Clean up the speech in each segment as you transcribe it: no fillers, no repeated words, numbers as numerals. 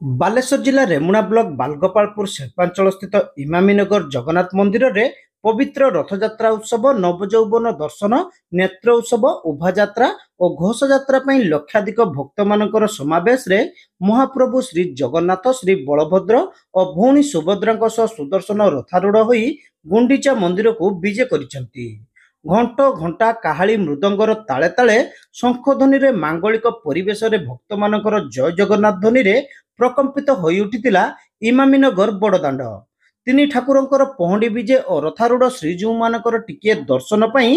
ବାଲେଶ୍ୱର ଜିଲ୍ଲା ରେମୁଣା ବ୍ଲକ ବାଲଗୋପାଳପୁର ଶିଳ୍ପାଞ୍ଚଳ ସ୍ଥିତ ଇମାମୀନଗର ଜଗନ୍ନାଥ ମନ୍ଦିରରେ ପବିତ୍ର ରଥଯାତ୍ରା ଉତ୍ସବ, ନବଯୌବନ ଦର୍ଶନ, ନେତ୍ର ଉତ୍ସବ, ଉଭାଯାତ୍ରା ଓ ଘୋଷଯାତ୍ରା ପାଇଁ ଲକ୍ଷାଧିକ ଭକ୍ତମାନଙ୍କର ସମାବେଶରେ ମହାପ୍ରଭୁ ଶ୍ରୀ ଜଗନ୍ନାଥ, ଶ୍ରୀ ବଳଭଦ୍ର ଓ ଭଉଣୀ ସୁଭଦ୍ରାଙ୍କ ସହ ସୁଦର୍ଶନ ରଥାରୂଢ଼ ହୋଇ ଗୁଣ୍ଡିଚା ମନ୍ଦିରକୁ ବିଜେ କରିଛନ୍ତି। ଘଣ୍ଟ ଘଣ୍ଟା କାହାଳି ମୃଦଙ୍ଗର ତାଳେ ତାଳେ ଶଙ୍ଖଧ୍ୱନିରେ ମାଙ୍ଗଳିକ ପରିବେଶରେ ଭକ୍ତମାନଙ୍କର ଜୟ ଜଗନ୍ନାଥ ଧ୍ୱନିରେ ପ୍ରକମ୍ପିତ ହୋଇଉଠିଥିଲା ଇମାମୀନଗର ବଡ଼ଦାଣ୍ଡ। ତିନି ଠାକୁରଙ୍କର ପହଣ୍ଡି ବିଜେ ଓ ରଥାରୂଢ଼ ଶ୍ରୀଜୀଉମାନଙ୍କର ଟିକିଏ ଦର୍ଶନ ପାଇଁ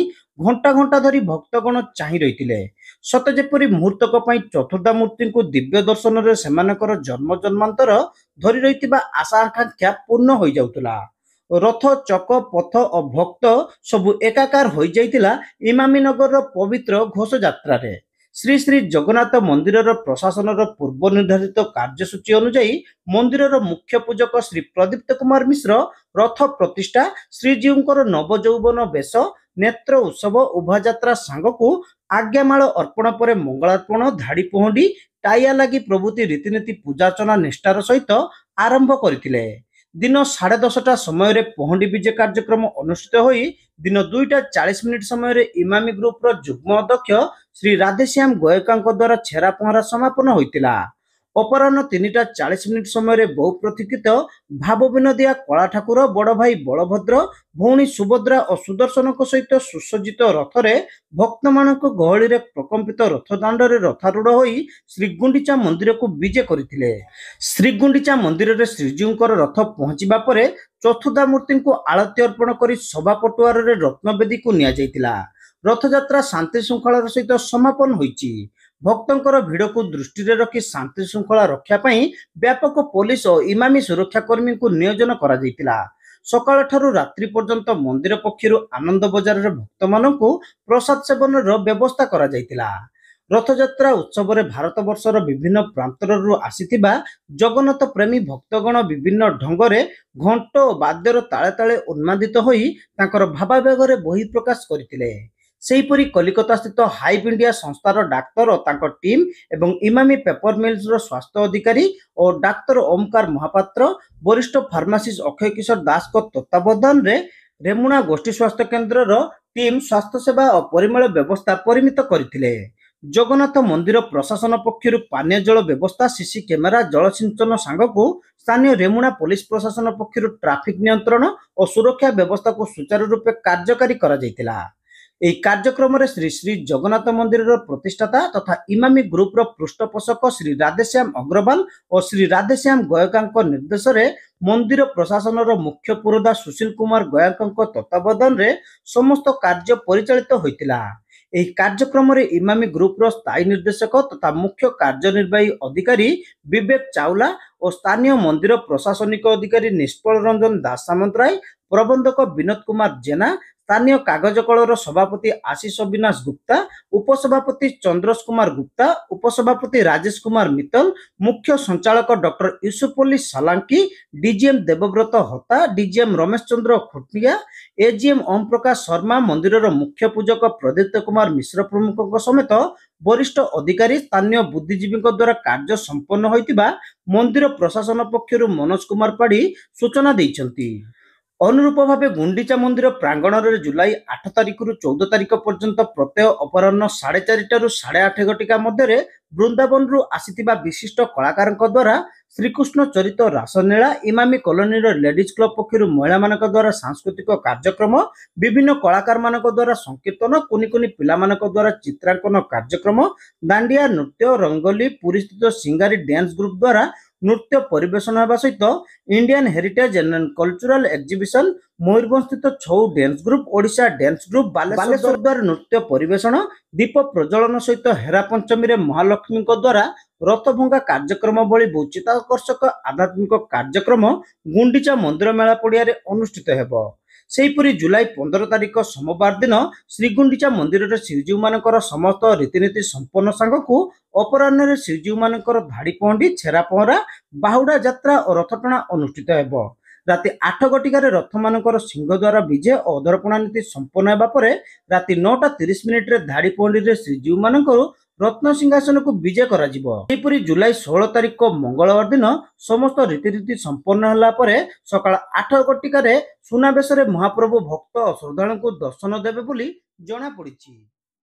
ଘଣ୍ଟା ଘଣ୍ଟା ଧରି ଭକ୍ତଗଣ ଚାହିଁ ରହିଥିଲେ। ସତେ ଯେପରି ମୁହୂର୍ତ୍ତକ ପାଇଁ ଚତୁର୍ଦ୍ଧାମୂର୍ତ୍ତିଙ୍କୁ ଦିବ୍ୟ ଦର୍ଶନରେ ସେମାନଙ୍କର ଜନ୍ମ ଜନ୍ମାନ୍ତର ଧରି ରହିଥିବା ଆଶା ଆକାଂକ୍ଷା ପୂର୍ଣ୍ଣ ହୋଇଯାଉଥିଲା। ରଥ, ଚକ, ପଥ ଓ ଭକ୍ତ ସବୁ ଏକାକାର ହୋଇଯାଇଥିଲା ଇମାମୀନଗରର ପବିତ୍ର ଘୋଷଯାତ୍ରାରେ। ଶ୍ରୀ ଶ୍ରୀ ଜଗନ୍ନାଥ ମନ୍ଦିରର ପ୍ରଶାସନର ପୂର୍ବ ନିର୍ଦ୍ଧାରିତ କାର୍ଯ୍ୟସୂଚୀ ଅନୁଯାୟୀ ମନ୍ଦିରର ମୁଖ୍ୟ ପୂଜକ ଶ୍ରୀ ପ୍ରଦୀପ୍ତ କୁମାର ମିଶ୍ର ରଥ ପ୍ରତିଷ୍ଠା, ଶ୍ରୀଜୀଉଙ୍କର ନବଯୌବନ ବେଶ, ନେତ୍ର ଉତ୍ସବ, ଉଭାଯାତ୍ରା ସାଙ୍ଗକୁ ଆଜ୍ଞାମାଳ ଅର୍ପଣ ପରେ ମଙ୍ଗଳାର୍ପଣ, ଧାଡ଼ି ପହଣ୍ଡି, ଟାଇଆ ଲାଗି ପ୍ରଭୃତି ରୀତିନୀତି ପୂଜାର୍ଚ୍ଚନା ନିଷ୍ଠାର ସହିତ ଆରମ୍ଭ କରିଥିଲେ। ଦିନ 10:30 ସମୟରେ ପହଣ୍ଡି ବିଜେ କାର୍ଯ୍ୟକ୍ରମ ଅନୁଷ୍ଠିତ ହୋଇ ଦିନ 2:40 ସମୟରେ ଇମାମି ଗ୍ରୁପର ଯୁଗ୍ମ ଅଧ୍ୟକ୍ଷ ଶ୍ରୀ ରାଧେଶ୍ୟାମ ଗୋୟକାଙ୍କ ଦ୍ୱାରା ଛେରା ପହଁରା ସମାପନ ହୋଇଥିଲା। ଅପରାହ୍ନ 3:40 ସମୟରେ ବହୁ ପ୍ରତୀକ୍ଷିତ ଭାବ ବିନୋଦିଆ କଳା ଠାକୁର, ବଡ଼ ଭାଇ ବଳଭଦ୍ର, ଭଉଣୀ ସୁଭଦ୍ରା ଓ ସୁଦର୍ଶନଙ୍କ ସହିତ ସୁସଜ୍ଜିତ ରଥରେ ଭକ୍ତମାନଙ୍କ ଗହଳିରେ ପ୍ରକମ୍ପିତ ରଥଦାଣ୍ଡରେ ରଥାରୂଢ଼ ହୋଇ ଶ୍ରୀଗୁଣ୍ଡିଚା ମନ୍ଦିରକୁ ବିଜେ କରିଥିଲେ। ଶ୍ରୀଗୁଣ୍ଡିଚା ମନ୍ଦିରରେ ଶ୍ରୀଜୀଉଙ୍କର ରଥ ପହଞ୍ଚିବା ପରେ ଚତୁର୍ଦ୍ଧାମୂର୍ତ୍ତିଙ୍କୁ ଆଳତି ଅର୍ପଣ କରି ସଭା ପଟୁଆରରେ ରତ୍ନବେଦୀକୁ ନିଆଯାଇଥିଲା। ରଥଯାତ୍ରା ଶାନ୍ତି ଶୃଙ୍ଖଳାର ସହିତ ସମାପନ ହୋଇଛି। ଭକ୍ତଙ୍କର ଭିଡ଼କୁ ଦୃଷ୍ଟିରେ ରଖି ଶାନ୍ତି ଶୃଙ୍ଖଳା ରକ୍ଷା ପାଇଁ ବ୍ୟାପକ ପୋଲିସ ଓ ଇମାମି ସୁରକ୍ଷା କର୍ମୀଙ୍କୁ ନିୟୋଜନ କରାଯାଇଥିଲା। ସକାଳଠାରୁ ରାତ୍ରି ପର୍ଯ୍ୟନ୍ତ ମନ୍ଦିର ପକ୍ଷରୁ ଆନନ୍ଦ ବଜାରରେ ଭକ୍ତମାନଙ୍କୁ ପ୍ରସାଦ ସେବନର ବ୍ୟବସ୍ଥା କରାଯାଇଥିଲା। ରଥଯାତ୍ରା ଉତ୍ସବରେ ଭାରତବର୍ଷର ବିଭିନ୍ନ ପ୍ରାନ୍ତରରୁ ଆସିଥିବା ଜଗନ୍ନାଥ ପ୍ରେମୀ ଭକ୍ତଗଣ ବିଭିନ୍ନ ଢଙ୍ଗରେ ଘଣ୍ଟ ଓ ବାଦ୍ୟର ତାଳେ ତାଳେ ଉନ୍ମାଦିତ ହୋଇ ତାଙ୍କର ଭାବାବେଗରେ ବହି ପ୍ରକାଶ କରିଥିଲେ। ସେହିପରି କଲିକତା ସ୍ଥିତ ହାଇବ୍ ଇଣ୍ଡିଆ ସଂସ୍ଥାର ଡାକ୍ତର ଓ ତାଙ୍କ ଟିମ୍ ଏବଂ ଇମାମି ପେପର ମିଲ୍ସର ସ୍ୱାସ୍ଥ୍ୟ ଅଧିକାରୀ ଓ ଡାକ୍ତର ଓମକାର ମହାପାତ୍ର, ବରିଷ୍ଠ ଫାର୍ମାସିଷ୍ଟ ଅକ୍ଷୟ କିଶୋର ଦାସଙ୍କ ତତ୍ତ୍ୱାବଧାନରେ ରେମୁଣା ଗୋଷ୍ଠୀ ସ୍ୱାସ୍ଥ୍ୟ କେନ୍ଦ୍ରର ଟିମ୍ ସ୍ୱାସ୍ଥ୍ୟସେବା ଓ ପରିମଳ ବ୍ୟବସ୍ଥା ପରିମିତ କରିଥିଲେ। ଜଗନ୍ନାଥ ମନ୍ଦିର ପ୍ରଶାସନ ପକ୍ଷରୁ ପାନୀୟ ଜଳ ବ୍ୟବସ୍ଥା, ସିସି କ୍ୟାମେରା, ଜଳସିଞ୍ଚନ ସାଙ୍ଗକୁ ସ୍ଥାନୀୟ ରେମୁଣା ପୋଲିସ ପ୍ରଶାସନ ପକ୍ଷରୁ ଟ୍ରାଫିକ ନିୟନ୍ତ୍ରଣ ଓ ସୁରକ୍ଷା ବ୍ୟବସ୍ଥାକୁ ସୁଚାରୁ ରୂପେ କାର୍ଯ୍ୟକାରୀ କରାଯାଇଥିଲା। ଏହି କାର୍ଯ୍ୟକ୍ରମରେ ଶ୍ରୀ ଶ୍ରୀ ଜଗନ୍ନାଥ ମନ୍ଦିରର ପ୍ରତିଷ୍ଠାତା ତଥା ଇମାମି ଗ୍ରୁପର ପୃଷ୍ଠପୋଷକ ଶ୍ରୀ ରାଧେଶ୍ୟାମ ଅଗ୍ରୱାଲ ଓ ଶ୍ରୀ ରାଧେଶ୍ୟାମ ଗୋୟକାଙ୍କ ନିର୍ଦ୍ଦେଶରେ ମନ୍ଦିର ପ୍ରଶାସନର ମୁଖ୍ୟ ପୁରୋଧା ସୁଶୀଲ କୁମାର ଗୋୟକାଙ୍କ ତତ୍ତ୍ୱାବଧାନରେ ସମସ୍ତ କାର୍ଯ୍ୟ ପରିଚାଳିତ ହୋଇଥିଲା। ଏହି କାର୍ଯ୍ୟକ୍ରମରେ ଇମାମି ଗ୍ରୁପର ସ୍ଥାୟୀ ନିର୍ଦ୍ଦେଶକ ତଥା ମୁଖ୍ୟ କାର୍ଯ୍ୟନିର୍ବାହୀ ଅଧିକାରୀ ବିବେକ ଚାୱଲା ଓ ସ୍ଥାନୀୟ ମନ୍ଦିର ପ୍ରଶାସନିକ ଅଧିକାରୀ ନିଷ୍ପଳ ରଞ୍ଜନ ଦାସ ସାମନ୍ତରାୟ, ପ୍ରବନ୍ଧକ ବିନୋଦ କୁମାର ଜେନା, ସ୍ଥାନୀୟ କାଗଜ କଳର ସଭାପତି ଆଶିଷ ଅବିନାଶ ଗୁପ୍ତା, ଉପସଭାପତି ଚନ୍ଦ୍ରସ କୁମାର ଗୁପ୍ତା, ଉପସଭାପତି ରାଜେଶ କୁମାର ମିତ୍ତଲ, ମୁଖ୍ୟ ସଞ୍ଚାଳକ ଡକ୍ଟର ୟୁସୁଫ ଅଲି ସାଲାଙ୍କି, ଡିଜିଏମ୍ ଦେବବ୍ରତ ହତା, ଡିଜିଏମ୍ ରମେଶ ଚନ୍ଦ୍ର ଖୁଟିଆ, ଏଜିଏମ୍ ଓମ୍ ପ୍ରକାଶ ଶର୍ମା, ମନ୍ଦିରର ମୁଖ୍ୟ ପୂଜକ ପ୍ରଦୀପ୍ତ କୁମାର ମିଶ୍ର ପ୍ରମୁଖଙ୍କ ସମେତ ବରିଷ୍ଠ ଅଧିକାରୀ, ସ୍ଥାନୀୟ ବୁଦ୍ଧିଜୀବୀଙ୍କ ଦ୍ୱାରା କାର୍ଯ୍ୟ ସମ୍ପନ୍ନ ହୋଇଥିବା ମନ୍ଦିର ପ୍ରଶାସନ ପକ୍ଷରୁ ମନୋଜ କୁମାର ପାଢ଼ୀ ସୂଚନା ଦେଇଛନ୍ତି। ଅନୁରୂପ ଭାବେ ଗୁଣ୍ଡିଚା ମନ୍ଦିର ପ୍ରାଙ୍ଗଣରେ ଜୁଲାଇ 8 ତାରିଖରୁ 14 ତାରିଖ ପର୍ଯ୍ୟନ୍ତ ପ୍ରତ୍ୟହ ଅପରାହ୍ନ 4:30ରୁ 8:30 ଘଟିକା ମଧ୍ୟରେ ବୃନ୍ଦାବନରୁ ଆସିଥିବା ବିଶିଷ୍ଟ କଳାକାରଙ୍କ ଦ୍ୱାରା ଶ୍ରୀକୃଷ୍ଣ ଚରିତ ରାସଲୀଳା, ଇମାମି କଲୋନୀର ଲେଡିଜ୍ କ୍ଲବ ପକ୍ଷରୁ ମହିଳାମାନଙ୍କ ଦ୍ୱାରା ସାଂସ୍କୃତିକ କାର୍ଯ୍ୟକ୍ରମ, ବିଭିନ୍ନ କଳାକାରମାନଙ୍କ ଦ୍ୱାରା ସଂକୀର୍ତ୍ତନ, କୁନି କୁନି ପିଲାମାନଙ୍କ ଦ୍ୱାରା ଚିତ୍ରାଙ୍କନ କାର୍ଯ୍ୟକ୍ରମ, ଦାଣ୍ଡିଆ ନୃତ୍ୟ, ରଙ୍ଗୋଲି, ପୁରୀସ୍ଥିତ ସିଙ୍ଗାରୀ ଡ୍ୟାନ୍ସ ଗ୍ରୁପ ଦ୍ୱାରା ନୃତ୍ୟ ପରିବେଷଣ ହେବା ସହିତ Indian heritage and cultural exhibition, ମୟୂରଭଞ୍ଜସ୍ଥିତ Chhau dance group, Odisha dance group, Baleswar ଦ୍ୱାରା ନୃତ୍ୟ ପରିବେଷଣ, ଦୀପ ପ୍ରଜ୍ୱଳନ ସହିତ ହେରା ପଞ୍ଚମୀରେ ମହାଲକ୍ଷ୍ମୀଙ୍କ ଦ୍ୱାରା ରଥଭଙ୍ଗା କାର୍ଯ୍ୟକ୍ରମ ଭଳି ବହୁ ଚିତ୍ତାକର୍ଷକ ଆଧ୍ୟାତ୍ମିକ କାର୍ଯ୍ୟକ୍ରମ ଗୁଣ୍ଡିଚା ମନ୍ଦିର ମେଳା ପଡ଼ିଆରେ ଅନୁଷ୍ଠିତ ହେବ। ସେହିପରି ଜୁଲାଇ 15 ତାରିଖ ସୋମବାର ଦିନ ଶ୍ରୀଗୁଣ୍ଡିଚା ମନ୍ଦିରରେ ଶ୍ରୀଜୀଉମାନଙ୍କର ସମସ୍ତ ରୀତିନୀତି ସମ୍ପନ୍ନ ସାଙ୍ଗକୁ ଅପରାହ୍ନରେ ଶ୍ରୀଜୀଉମାନଙ୍କର ଧାଡ଼ି ପହଣ୍ଡି, ଛେରା ପହଁରା, ବାହୁଡ଼ା ଯାତ୍ରା ଓ ରଥଟଣା ଅନୁଷ୍ଠିତ ହେବ। ରାତି 8 ଘଟିକାରେ ରଥମାନଙ୍କର ସିଂହଦ୍ୱାର ବିଜେ ଓ ଅଧରପଣା ନୀତି ସମ୍ପନ୍ନ ହେବା ପରେ ରାତି 9:30 ଧାଡ଼ି ପହଣ୍ଡିରେ ଶ୍ରୀଜୀଉମାନଙ୍କର ରତ୍ନସିଂହାସନକୁ ବିଜେ କରାଯିବ। ସେହିପରି ଜୁଲାଇ 16 ତାରିଖ ମଙ୍ଗଳବାର ଦିନ ସମସ୍ତ ରୀତିନୀତି ସମ୍ପନ୍ନ ହେଲା ପରେ ସକାଳ 8 ଘଟିକାରେ ସୁନାବେଶରେ ମହାପ୍ରଭୁ ଭକ୍ତ ଓ ଶ୍ରଦ୍ଧାଳୁଙ୍କୁ ଦର୍ଶନ ଦେବେ ବୋଲି ଜଣାପଡ଼ିଛି।